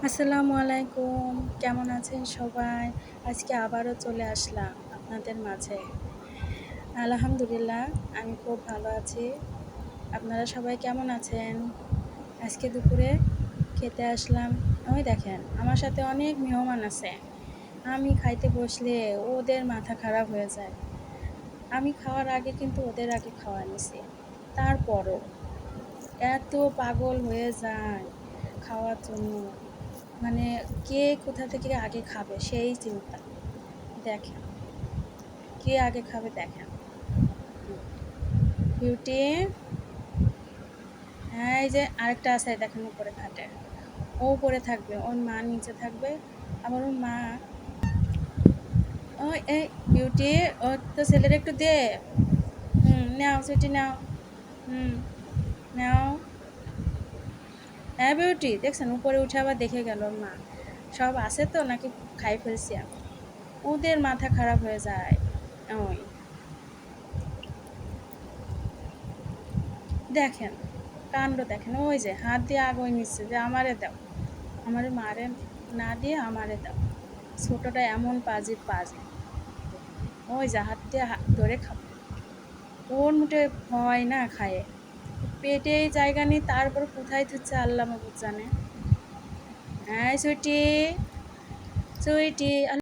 আসসালামু আলাইকুম। কেমন আছেন সবাই? আজকে আবারও চলে আসলাম আপনাদের মাঝে। আলহামদুলিল্লাহ আমি খুব ভালো আছি। আপনারা সবাই কেমন আছেন? আজকে দুপুরে খেতে আসলাম। ওই দেখেন আমার সাথে অনেক মেহমান আছে। আমি খাইতে বসলে ওদের মাথা খারাপ হয়ে যায়। আমি খাওয়ার আগে কিন্তু ওদের আগে খাওয়া নিছি। তারপরও এত পাগল হয়ে যায় খাওয়ার জন্য। মানে কে কোথা থেকে আগে খাবে সেই চিন্তা। দেখেন, কে আগে খাবে দেখেন। বিউটি, হ্যাঁ এই যে আরেকটা আছে দেখেন উপরে খাটে। ও উপরে থাকবে, ওর মা নিচে থাকবে। আবার ওর মা ওই এই বিউটি ও তো ছেলের একটু দে। নাও সুইটি নাও। হুম, নাও। হ্যাঁ বিউটি দেখছেন উপরে উঠে আবার দেখে গেল ওর মা। সব আছে তো নাকি খাই ফেলছি আমি। ওদের মাথা খারাপ হয়ে যায়। ওই দেখেন, কাণ্ড দেখেন। ওই যে হাত দিয়ে আগুন নিচ্ছে যে আমারে দাও। আমারে মারে না দিয়ে আমারে দাও। ছোটটা এমন পাজি। ওই যে হাত দিয়ে ধরে খাবে। ওর মুঠে হয় না খায়। পেটেই জায়গা নেই তারপর কোথায় থুচ্ছে আল্লাহ মাবুদ জানে। হ্যাঁ সুইটি, সুইটি